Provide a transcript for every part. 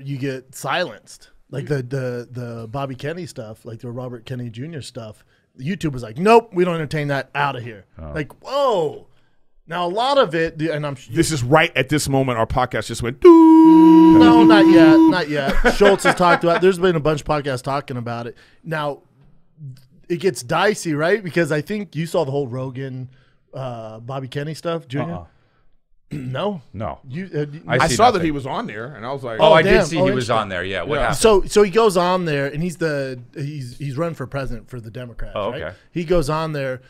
you get silenced. Like the Bobby Kennedy stuff, like the Robert Kennedy Jr. stuff. YouTube was like, nope, we don't entertain that, out of here. Like, whoa. Now, a lot of it, and this is right at this moment, our podcast just went, doo. No, not yet. Not yet. Schultz has talked about it. There's been a bunch of podcasts talking about it. Now, it gets dicey, right? Because I think you saw the whole Rogan, Bobby Kennedy stuff, Junior. No. I saw that he was on there, and I was like, I did see he was on there. Yeah. What happened? So he goes on there, and he's running for president for the Democrats. Okay. Right? He goes on there.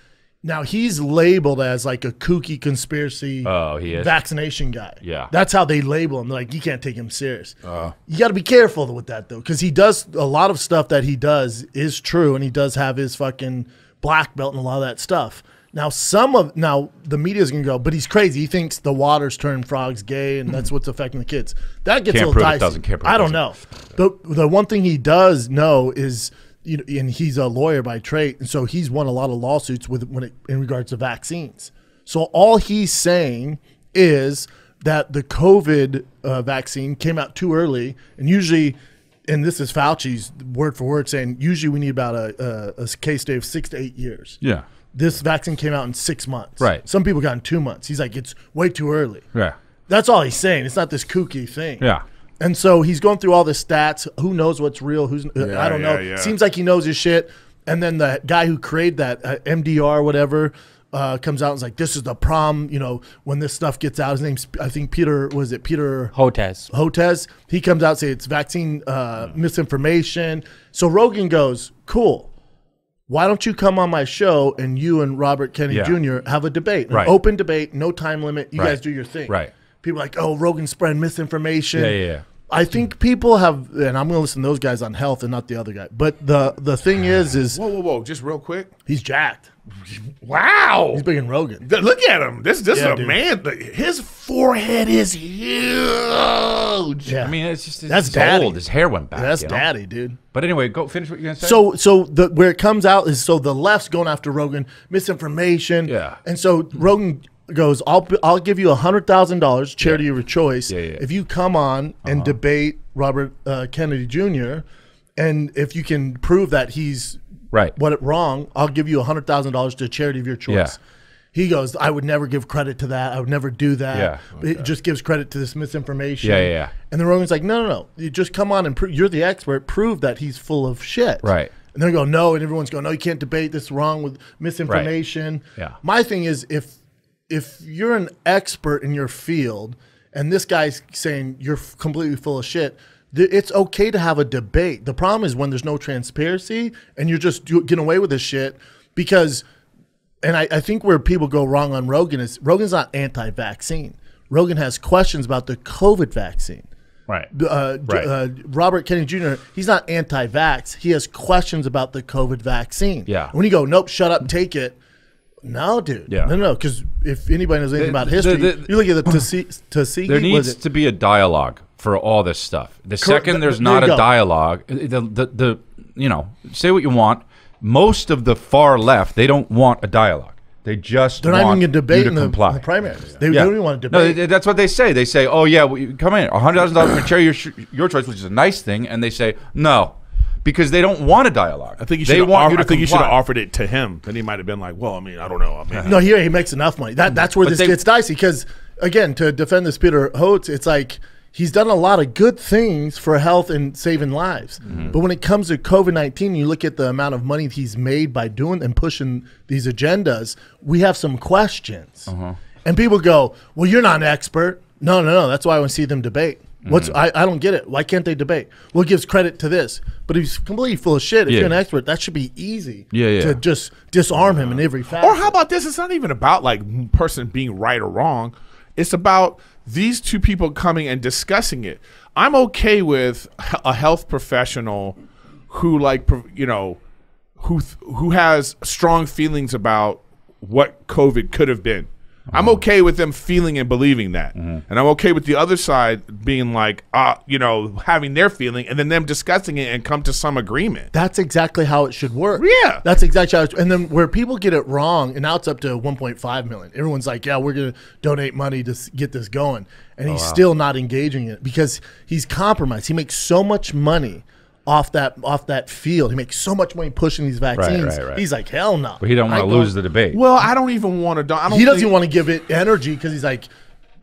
Now he's labeled as like a kooky conspiracy vaccination guy. Yeah. That's how they label him. They're like, you can't take him serious. You got to be careful with that, though, because he does a lot of stuff that he does is true, and he does have his fucking black belt and a lot of that stuff. Now the media is going to go, but he's crazy. He thinks the water's turned frogs gay, and that's what's affecting the kids. That gets a little dicey. I don't know. The one thing he does know is, and he's a lawyer by trade, and so he's won a lot of lawsuits in regards to vaccines. So all he's saying is that the COVID vaccine came out too early, and usually, and this is Fauci's word for word saying, usually we need about a case day of 6 to 8 years. Yeah. This vaccine came out in 6 months. Right. Some people got in 2 months. He's like, it's way too early. Yeah. That's all he's saying. It's not this kooky thing. Yeah. And so he's going through all the stats. Who knows what's real? I don't know. Yeah. Seems like he knows his shit. And then the guy who created that, MDR, whatever, comes out and is like, this is the prom, when this stuff gets out. His name's, I think, Peter Hotez. He comes out and says it's vaccine misinformation. So Rogan goes, cool. Why don't you come on my show and you and Robert Kennedy Jr. have a debate, an open debate, no time limit. You guys do your thing. Right. People are like, oh, Rogan's spreading misinformation. Yeah. I think people have, and I'm going to listen to those guys on health and not the other guy. But the thing is whoa, just real quick. He's jacked. Wow. He's bigger than Rogan. Look at him. This is a dude. Man. His forehead is huge. Yeah. I mean, it's just that's daddy. old. His hair went back. That's daddy, dude. But anyway, go finish what you're going to say. So where it comes out is, so the left's going after Rogan, misinformation. Yeah. And so Rogan goes, I'll give you $100,000, charity of your choice, if you come on and debate Robert Kennedy Jr. And if you can prove that he's wrong, I'll give you $100,000 to a charity of your choice. Yeah. He goes, I would never give credit to that. I would never do that. Yeah. It just gives credit to this misinformation. Yeah. And then Rogan's like, no. You just come on and you're the expert. Prove that he's full of shit. Right. And they go, no. And everyone's going, no, you can't debate this wrong with misinformation. Right. Yeah. My thing is, if you're an expert in your field and this guy's saying you're completely full of shit, it's okay to have a debate. The problem is when there's no transparency and you're just getting away with this shit because, and I think where people go wrong on Rogan is Rogan's not anti-vaccine. Rogan has questions about the COVID vaccine. Right. Robert Kennedy Jr., he's not anti-vax. He has questions about the COVID vaccine. Yeah. When you go, nope, shut up, take it. No, dude. Yeah. No, because if anybody knows anything about history, you look at the Tuskegee. There needs to be a dialogue for all this stuff. The second there's not a dialogue, say what you want. Most of the far left, they don't want a dialogue. They're not even going to debate in the primaries. They don't even want to debate. No, that's what they say. They say, "Oh yeah, come in, $100,000 for charity your choice," which is a nice thing, and they say no. Because they don't want a dialogue. I think you should have offered it to him. Then he might have been like, well, I mean, I don't know. No, he makes enough money. That's where this gets dicey. Because, again, to defend this Peter Hotez, it's like he's done a lot of good things for health and saving lives. But when it comes to COVID-19, you look at the amount of money he's made by doing and pushing these agendas, we have some questions. And people go, well, you're not an expert. No. That's why I want to see them debate. I don't get it. Why can't they debate? Well, it gives credit to this. But if he's completely full of shit, if you're an expert, that should be easy to just disarm him in every facet. Or how about this? It's not even about like person being right or wrong. It's about these two people coming and discussing it. I'm okay with a health professional who who has strong feelings about what COVID could have been. I'm okay with them feeling and believing that. And I'm okay with the other side being like, you know, having their feeling and then them discussing it and come to some agreement. That's exactly how it should work. Yeah. That's exactly how and then where people get it wrong, and now it's up to 1.5 million. Everyone's like, yeah, we're going to donate money to get this going. And he's still not engaging in it because he's compromised. He makes so much money off that field. He makes so much money pushing these vaccines. Right. He's like, hell no. But he don't want to lose the debate. Well, I don't even want to. He doesn't want to give it energy because he's like,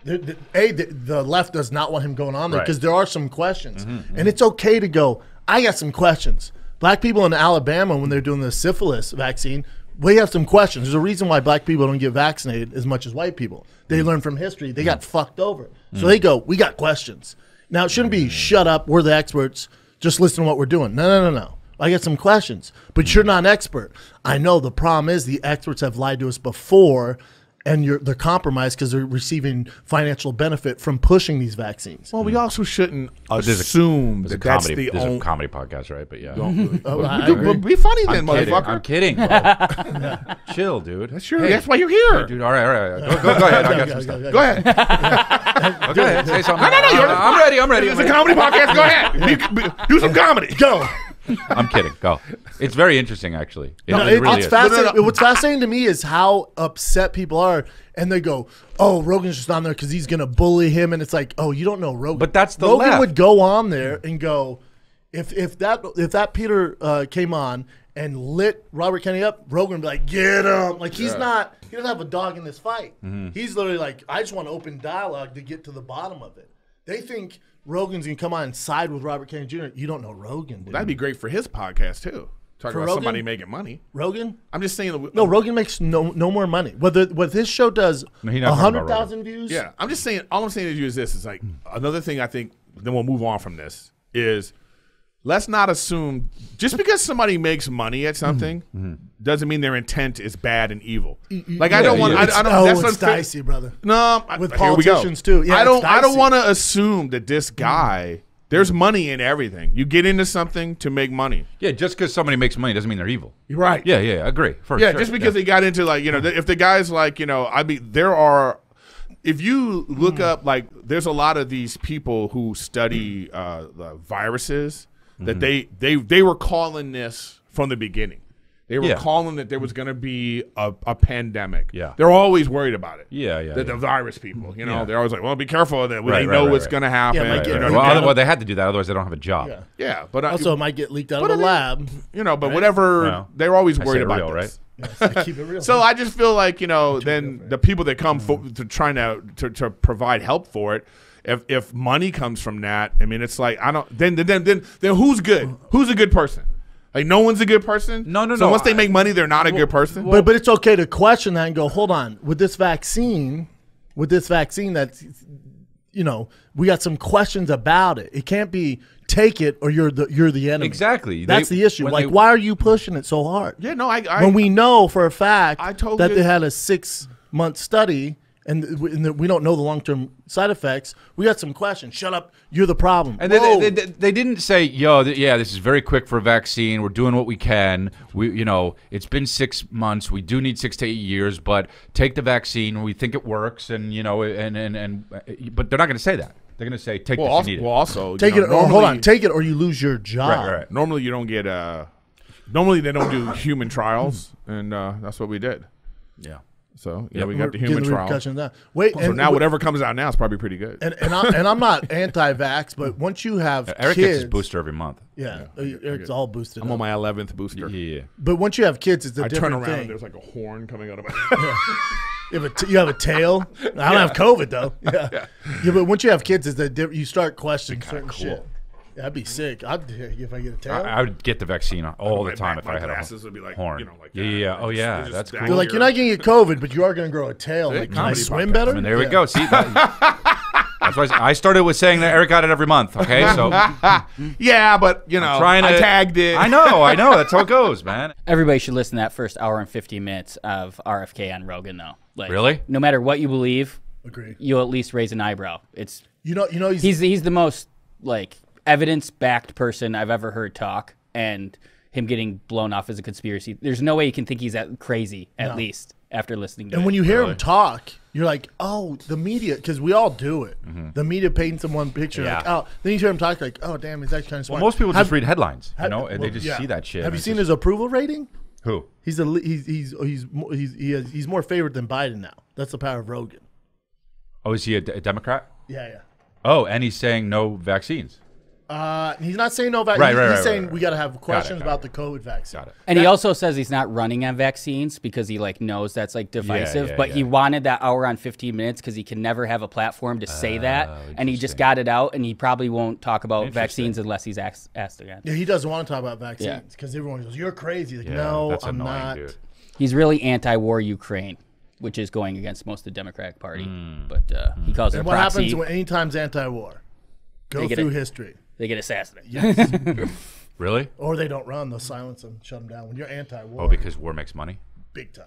the left does not want him going on there because there are some questions. And it's okay to go, I got some questions. Black people in Alabama, when they're doing the syphilis vaccine, we have some questions. There's a reason why black people don't get vaccinated as much as white people. They learn from history. They got fucked over. So they go, we got questions. Now, it shouldn't be shut up, we're the experts, just listen to what we're doing. No. I got some questions, but you're not an expert. I know the problem is the experts have lied to us before, and they're compromised because they're receiving financial benefit from pushing these vaccines. Well, we also shouldn't assume that that's the This is a comedy podcast, right? But yeah. Be funny then, motherfucker. I'm kidding, bro. Chill, dude. That's why you're here. Hey, dude, all right. Go ahead. I got some stuff. Go ahead. Go ahead. Say something. No. I'm ready. It's a comedy podcast. Go ahead. Do some comedy. Go. I'm kidding. Go. It's very interesting, actually. It No, really it's is. fascinating. What's fascinating to me is how upset people are, and they go, "Oh, Rogan's just on there because he's gonna bully him," and it's like, "Oh, you don't know Rogan." But that's the Rogan left. would go on there and go, if that Peter came on and lit Robert Kennedy up, Rogan would be like, "Get him!" Like he doesn't have a dog in this fight. He's literally like, "I just want to open dialogue to get to the bottom of it." They think Rogan's gonna come on and side with Robert Kennedy Jr. You don't know Rogan, dude. That'd be great for his podcast too. Talking about Rogan? somebody making money. Rogan? I'm just saying. No, Rogan makes no more money. What his show does, No, he's not talking about 100,000 views. Yeah, I'm just saying. All I'm saying to you is this: is like another thing. I think then we'll move on from this. Is let's not assume just because somebody makes money at something doesn't mean their intent is bad and evil. Like I don't want. I don't. It's dicey, brother. No, With here we go. politicians too. Yeah, I don't dicey. want to assume that this guy. There's money in everything. You get into something to make money. Yeah, just because somebody makes money doesn't mean they're evil. You're right. Yeah, I agree. Just because they got into like, if the guy's like, I mean, there are, if you look up, like, there's a lot of these people who study the viruses that they were calling this from the beginning. They were calling that there was going to be a pandemic. Yeah. They're always worried about it. The virus people, they're always like, well, be careful of that. They know what's going to happen. Yeah, they had to do that, other's they don't have a job. Yeah, but Also, it might get leaked out of the lab. But whatever, Well, they're always worried about real, this. Yes, keep it real. So I just feel like then the people that come to trying to provide help for it, if money comes from that, I mean, it's like I don't. Then who's good? Who's a good person? Like no one's a good person. No. So once they make money, they're not a good person. But it's okay to question that and go, hold on, with this vaccine, that's we got some questions about it. It can't be take it or you're the enemy. Exactly. That's the issue. Like, why are you pushing it so hard? Yeah, no, when we know for a fact that they had a 6-month study and we don't know the long-term side effects. We got some questions. Shut up. You're the problem. And they didn't say, this is very quick for a vaccine. We're doing what we can. It's been 6 months. We do need 6 to 8 years, but take the vaccine. We think it works, but they're not going to say that. They're going to say, take this, you need it. Well, also, take it. Hold on. Take it or you lose your job. Right. Normally, you don't get normally, they don't do human trials, and that's what we did. Yeah. So we got the human trial. So now whatever comes out now is probably pretty good. And I'm not anti-vax, but once you have Eric kids, gets his booster every month. Yeah, Eric's all boosted. I'm on my 11th booster. Yeah. But once you have kids, it's a different turn around thing. and there's like a horn coming out of my head. You have a tail. I don't have COVID though. Yeah, but once you have kids, you start questioning certain shit. That'd be sick. If I get a tail. I would get the vaccine all the time if I had a would be like, horn. Like Oh yeah, that's cool. They're like, you're not going to get COVID, but you are going to grow a tail. Like, can I swim better? I mean, there we go. See, that's why I started with saying that Eric got it every month. Okay, so yeah, but I tagged it. I know. That's how it goes, man. Everybody should listen to that first hour and 50 minutes of RFK on Rogan, though. Like, really? No matter what you believe, agree. You'll at least raise an eyebrow. It's he's the most evidence-backed person I've ever heard talk, and him getting blown off as a conspiracy. There's no way you can think he's that crazy, at least. after listening to And it. when you hear him talk, you're like, oh, the media, because we all do it. The media paints him one picture, like, oh. Then you hear him talk, like, oh, damn, he's actually kind of smart. Well, most people just read headlines, you know, and well, they just see that shit. Have you seen his approval rating? Who? He's more favored than Biden now. That's the power of Rogan. Oh, is he a Democrat? Yeah. Oh, and he's saying no vaccines. He's not saying no vaccine. He's saying right. we got to have questions about the COVID vaccine. Got it. And he also says he's not running on vaccines because he like knows that's like divisive. But he wanted that hour on 15 minutes because he can never have a platform to say that. And he just got it out, and he probably won't talk about vaccines unless he's asked again. Yeah, he doesn't want to talk about vaccines because everyone goes, "You're crazy." Like, no, that's I'm annoying, not. Dude. He's really anti-war Ukraine, which is going against most of the Democratic Party. But he calls it a And what proxy. happens when anytime's anti-war? Go through history. They get assassinated. Yes. Really? Or they don't run. They'll silence them, shut them down. When you're anti-war, Oh, because war makes money? big time.